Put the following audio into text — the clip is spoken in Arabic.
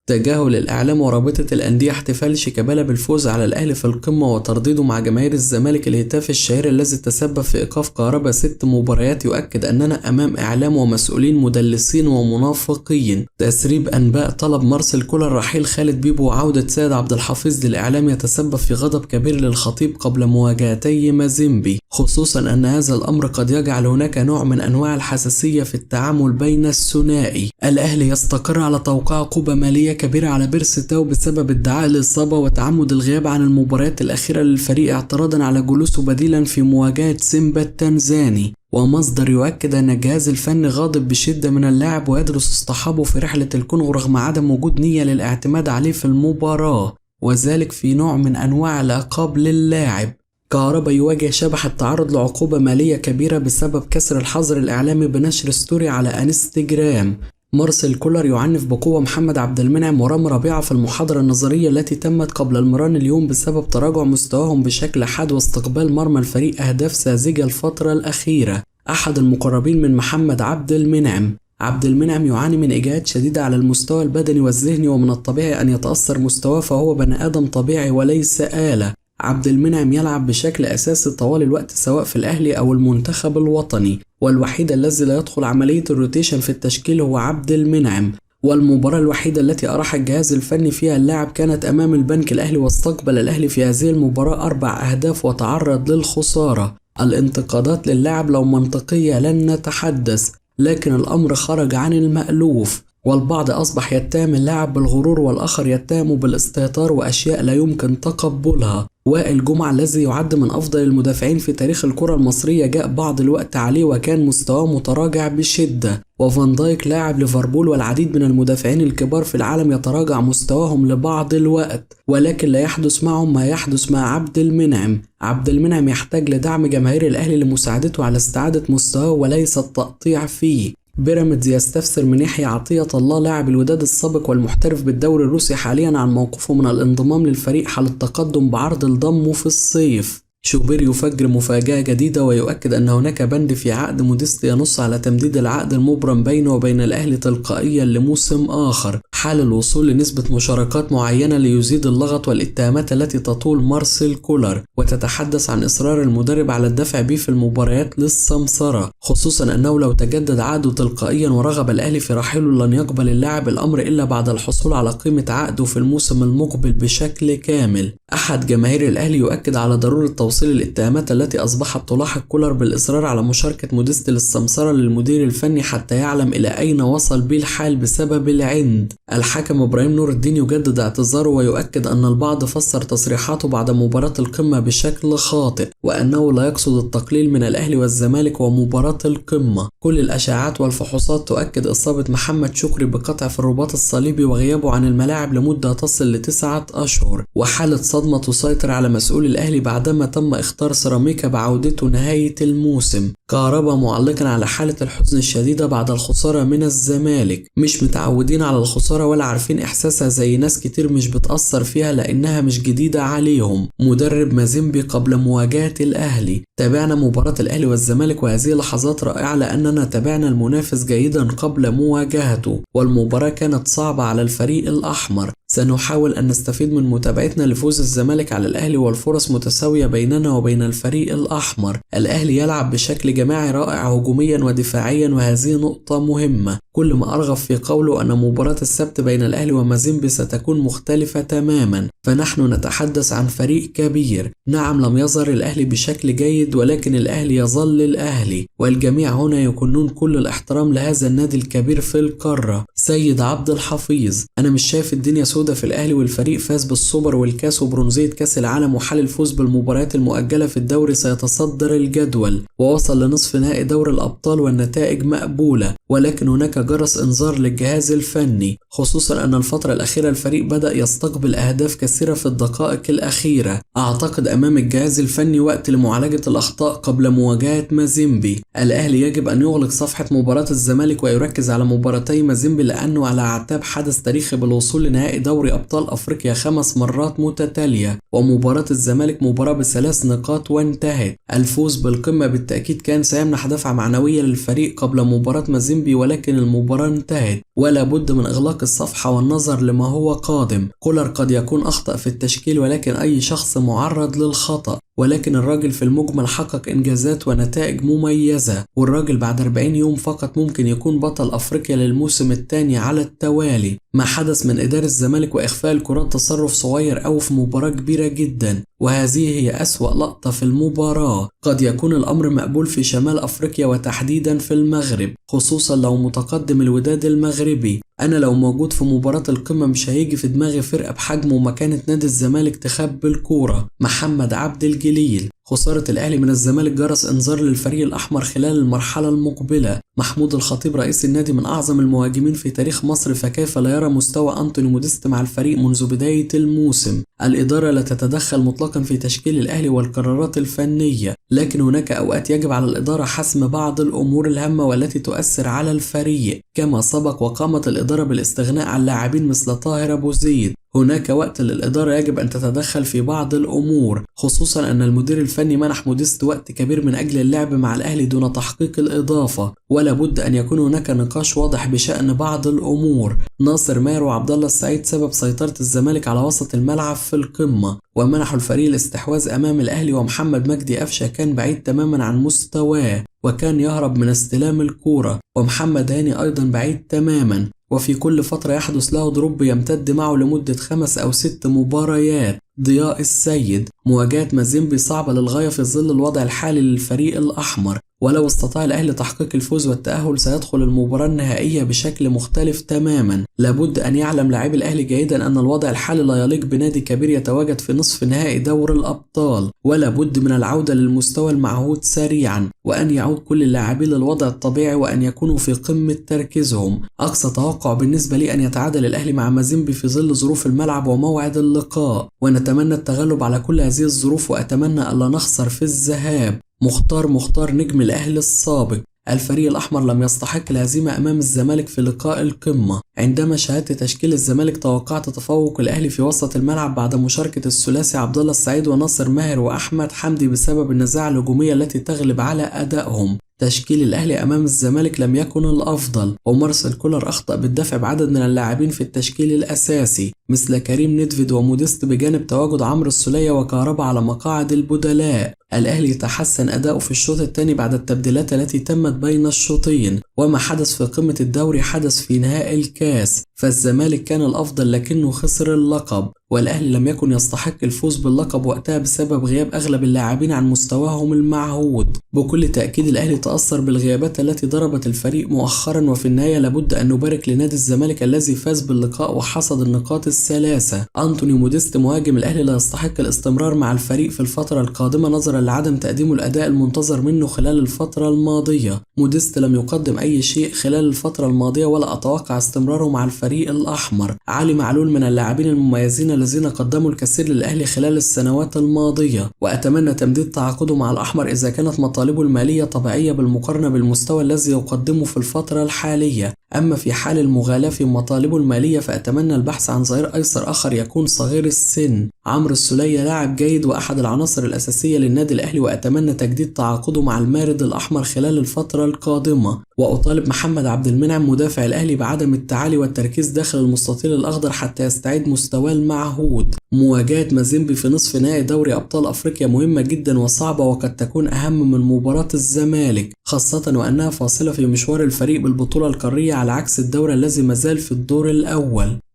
تجاهل الإعلام ورابطة الأندية احتفال شيكابالا بالفوز على الأهلي في القمة وترديده مع جماهير الزمالك الهتاف الشهير الذي تسبب في إيقاف كهربا 6 مباريات يؤكد أننا أمام إعلام ومسؤولين مدلسين ومنافقين. تسريب أنباء طلب مارسيل كولر رحيل خالد بيبو وعودة سيد عبد الحفيظ للإعلام يتسبب في غضب كبير للخطيب قبل مواجهتي مازيمبي، خصوصا أن هذا الأمر قد يجعل هناك نوع من أنواع الحساسية في التعامل بين الثنائي. الأهلي يستقر على توقيع عقوبة مالية كبيرة على بيرس تاو بسبب ادعاء الإصابة وتعمد الغياب عن المباريات الأخيرة للفريق اعتراضا على جلوسه بديلا في مواجهة سيمبا التنزاني. ومصدر يؤكد أن الجهاز الفني غاضب بشدة من اللاعب ويدرس اصطحابه في رحلة الكونغو رغم عدم وجود نية للاعتماد عليه في المباراة، وذلك في نوع من أنواع العقاب للاعب. كهربا يواجه شبح التعرض لعقوبة مالية كبيرة بسبب كسر الحظر الإعلامي بنشر ستوري على انستجرام. مارسيل كولر يعنف بقوة محمد عبد المنعم ورامي ربيعة في المحاضرة النظرية التي تمت قبل المران اليوم بسبب تراجع مستواهم بشكل حاد واستقبال مرمى الفريق أهداف ساذجة الفترة الأخيرة. أحد المقربين من محمد عبد المنعم يعاني من إجهاد شديدة على المستوى البدني والذهني، ومن الطبيعي أن يتأثر مستواه، فهو بني آدم طبيعي وليس آلة. عبد المنعم يلعب بشكل أساسي طوال الوقت سواء في الأهلي أو المنتخب الوطني، والوحيد الذي لا يدخل عملية الروتيشن في التشكيل هو عبد المنعم. والمباراة الوحيدة التي أراح الجهاز الفني فيها اللاعب كانت أمام البنك الأهلي، واستقبل الأهلي في هذه المباراة 4 أهداف وتعرض للخسارة. الانتقادات للاعب لو منطقية لن نتحدث، لكن الأمر خرج عن المألوف، والبعض أصبح يتهم اللاعب بالغرور والآخر يتهمه بالاستهتار وأشياء لا يمكن تقبلها. وائل جمعة الذي يعد من أفضل المدافعين في تاريخ الكرة المصرية جاء بعض الوقت عليه وكان مستواه متراجع بشدة. وفان دايك لاعب ليفربول والعديد من المدافعين الكبار في العالم يتراجع مستواهم لبعض الوقت، ولكن لا يحدث معهم ما يحدث مع عبد المنعم. عبد المنعم يحتاج لدعم جماهير الأهلي لمساعدته على استعادة مستواه وليس التقطيع فيه. بيراميدز يستفسر من يحيى عطية الله لاعب الوداد السابق والمحترف بالدوري الروسي حاليا عن موقفه من الانضمام للفريق حال التقدم بعرض لضمه في الصيف. شوبير يفجر مفاجأة جديدة ويؤكد أن هناك بند في عقد موديست ينص على تمديد العقد المبرم بينه وبين الأهلي تلقائيا لموسم آخر حال الوصول لنسبة مشاركات معينة ليزيد اللغط والاتهامات التي تطول مارسيل كولر، وتتحدث عن إصرار المدرب على الدفع به في المباريات للسمسرة، خصوصا أنه لو تجدد عقده تلقائيا ورغب الأهلي في رحيله لن يقبل اللاعب الأمر إلا بعد الحصول على قيمة عقده في الموسم المقبل بشكل كامل. أحد جماهير الأهلي يؤكد على ضرورة توصيل الاتهامات التي أصبحت تلاحق كولر بالإصرار على مشاركة موديست للسمسرة للمدير الفني حتى يعلم إلى أين وصل به الحال بسبب العند. الحكم إبراهيم نور الدين يجدد اعتذاره ويؤكد أن البعض فسر تصريحاته بعد مباراة القمة بشكل خاطئ، وأنه لا يقصد التقليل من الأهلي والزمالك ومباراة القمة. كل الأشاعات والفحوصات تؤكد إصابة محمد شكري بقطع في الرباط الصليبي وغيابه عن الملاعب لمدة تصل ل9 أشهر، وحالة صدمة تسيطر على مسؤول الأهلي بعدما تم اختار سيراميكا بعودته نهاية الموسم. كهربا معلقا على حالة الحزن الشديدة بعد الخسارة من الزمالك، مش متعودين على الخسارة ولا عارفين إحساسها زي ناس كتير مش بتأثر فيها لأنها مش جديدة عليهم. مدرب مازيمبي قبل مواجهة الأهلي. تابعنا مباراة الأهلي والزمالك وهذه لحظات رائعة لأننا تابعنا المنافس جيدا قبل مواجهته، والمباراة كانت صعبة على الفريق الأحمر. سنحاول أن نستفيد من متابعتنا لفوز الزمالك على الأهلي والفرص متساوية بيننا وبين الفريق الأحمر. الأهلي يلعب بشكل جماعي رائع هجوميا ودفاعيا وهذه نقطة مهمة. كل ما أرغب في قوله أن مباراة السبت بين الأهلي ومازيمبي ستكون مختلفة تماما، فنحن نتحدث عن فريق كبير. نعم لم يظهر الأهلي بشكل جيد ولكن الأهلي يظل الأهلي، والجميع هنا يكونون كل الاحترام لهذا النادي الكبير في القارة. سيد عبد الحفيظ: أنا مش شايف الدنيا سودة في الأهلي، والفريق فاز بالسوبر والكاس وبرونزية كاس العالم، وحال الفوز بالمباريات المؤجلة في الدوري سيتصدر الجدول، ووصل لنصف نهائي دوري الأبطال والنتائج مقبولة، ولكن هناك جرس إنذار للجهاز الفني، خصوصا أن الفترة الأخيرة الفريق بدأ يستقبل أهداف كثيرة كثيرة في الدقائق الأخيرة. أعتقد أمام الجهاز الفني وقت لمعالجة الأخطاء قبل مواجهة مازيمبي. الأهلي يجب أن يغلق صفحة مباراة الزمالك ويركز على مباراتي مازيمبي، لأنه على أعتاب حدث تاريخي بالوصول لنهائي دوري أبطال أفريقيا 5 مرات متتالية، ومباراة الزمالك مباراة ب3 نقاط وانتهت. الفوز بالقمة بالتأكيد كان سيمنح دفعة معنوية للفريق قبل مباراة مازيمبي، ولكن المباراة انتهت ولا بد من إغلاق الصفحة والنظر لما هو قادم. كولر قد يكون أخطأ في التشكيل، ولكن أي شخص معرض للخطأ، ولكن الراجل في المجمل حقق إنجازات ونتائج مميزة، والراجل بعد 40 يوم فقط ممكن يكون بطل أفريقيا للموسم الثاني على التوالي. ما حدث من إدارة الزمالك وإخفاء الكرات تصرف صغير أو في مباراة كبيرة جدا، وهذه هي أسوأ لقطة في المباراة. قد يكون الأمر مقبول في شمال أفريقيا وتحديدا في المغرب، خصوصا لو متقدم الوداد المغربي. أنا لو موجود في مباراة القمة مش هيجي في دماغي فرقة بحجم ومكانة نادي الزمالك تخبي الكورة. محمد عبد الجليل. خسارة الأهلي من الزمالك جرس إنذار للفريق الأحمر خلال المرحلة المقبلة. محمود الخطيب رئيس النادي من أعظم المهاجمين في تاريخ مصر، فكيف لا يرى مستوى أنتوني موديست مع الفريق منذ بداية الموسم؟ الإدارة لا تتدخل مطلقا في تشكيل الأهلي والقرارات الفنية، لكن هناك أوقات يجب على الإدارة حسم بعض الأمور الهامة والتي تؤثر على الفريق، كما سبق وقامت الإدارة بالاستغناء عن لاعبين مثل طاهر أبو زيد. هناك وقت للإدارة يجب أن تتدخل في بعض الأمور، خصوصا أن المدير الفني منح موديست وقت كبير من أجل اللعب مع الأهلي دون تحقيق الإضافة، ولا بد أن يكون هناك نقاش واضح بشأن بعض الأمور. ناصر ماهر وعبد الله السعيد سبب سيطرة الزمالك على وسط الملعب في القمة، ومنحوا الفريق الاستحواذ أمام الأهلي، ومحمد مجدي قفشة كان بعيد تماما عن مستواه وكان يهرب من استلام الكورة، ومحمد هاني أيضا بعيد تماما، وفي كل فترة يحدث له دروب يمتد معه لمدة 5 أو 6 مباريات. ضياء السيد. مواجهة مازيمبي صعبة للغاية في ظل الوضع الحالي للفريق الأحمر، ولو استطاع الأهلي تحقيق الفوز والتأهل سيدخل المباراة النهائية بشكل مختلف تماما. لابد أن يعلم لاعبي الأهلي جيدا أن الوضع الحالي لا يليق بنادي كبير يتواجد في نصف نهائي دور الأبطال، ولا بد من العودة للمستوى المعهود سريعا، وأن يعود كل اللاعبين للوضع الطبيعي وأن يكونوا في قمة تركيزهم. أقصى توقع بالنسبة لي أن يتعادل الأهلي مع مازيمبي في ظل ظروف الملعب وموعد اللقاء، ونتمنى التغلب على كل هذه الظروف، وأتمنى ألا نخسر في الذهاب. مختار نجم الأهلي السابق. الفريق الأحمر لم يستحق الهزيمة أمام الزمالك في لقاء القمة. عندما شاهدت تشكيل الزمالك توقعت تفوق الأهلي في وسط الملعب بعد مشاركة الثلاثي عبد الله السعيد وناصر ماهر وأحمد حمدي بسبب النزاعة الهجومية التي تغلب على أدائهم. تشكيل الأهلي أمام الزمالك لم يكن الأفضل، ومارسيل كولر أخطأ بالدفع بعدد من اللاعبين في التشكيل الأساسي مثل كريم نيدفيد وموديست، بجانب تواجد عمرو السولية وكهربا على مقاعد البدلاء. الأهلي تحسن أداؤه في الشوط الثاني بعد التبديلات التي تمت بين الشوطين، وما حدث في قمة الدوري حدث في نهائي الكاس، فالزمالك كان الأفضل لكنه خسر اللقب، والأهلي لم يكن يستحق الفوز باللقب وقتها بسبب غياب أغلب اللاعبين عن مستواهم المعهود. بكل تأكيد الأهلي تأثر بالغيابات التي ضربت الفريق مؤخرا، وفي النهاية لابد أن نبارك لنادي الزمالك الذي فاز باللقاء وحصد النقاط الثلاثة. أنتوني موديست مهاجم الأهلي لا يستحق الاستمرار مع الفريق في الفترة القادمة نظرا لعدم تقديمه الأداء المنتظر منه خلال الفترة الماضية. موديست لم يقدم أي شيء خلال الفترة الماضية ولا أتوقع استمراره مع الفريق الأحمر. علي معلول من اللاعبين المميزين الذين قدموا الكثير للأهلي خلال السنوات الماضية، وأتمنى تمديد تعاقده مع الأحمر إذا كانت مطالبه المالية طبيعية بالمقارنة بالمستوى الذي يقدمه في الفترة الحالية. أما في حال المغالاة في مطالبه المالية فأتمنى البحث عن ظهير أيسر آخر يكون صغير السن. عمرو السولية لاعب جيد وأحد العناصر الأساسية للنادي الأهلي، وأتمنى تجديد تعاقده مع المارد الأحمر خلال الفترة القادمة. وأطالب محمد عبد المنعم مدافع الأهلي بعدم التعالي والتركيز داخل المستطيل الأخضر حتى يستعيد مستواه المعهود. مواجهة مازيمبي في نصف نهائي دوري أبطال أفريقيا مهمة جدا وصعبة، وقد تكون أهم من مباراة الزمالك، خاصة وأنها فاصلة في مشوار الفريق بالبطولة القارية على عكس الدوري الذي مازال في الدور الأول.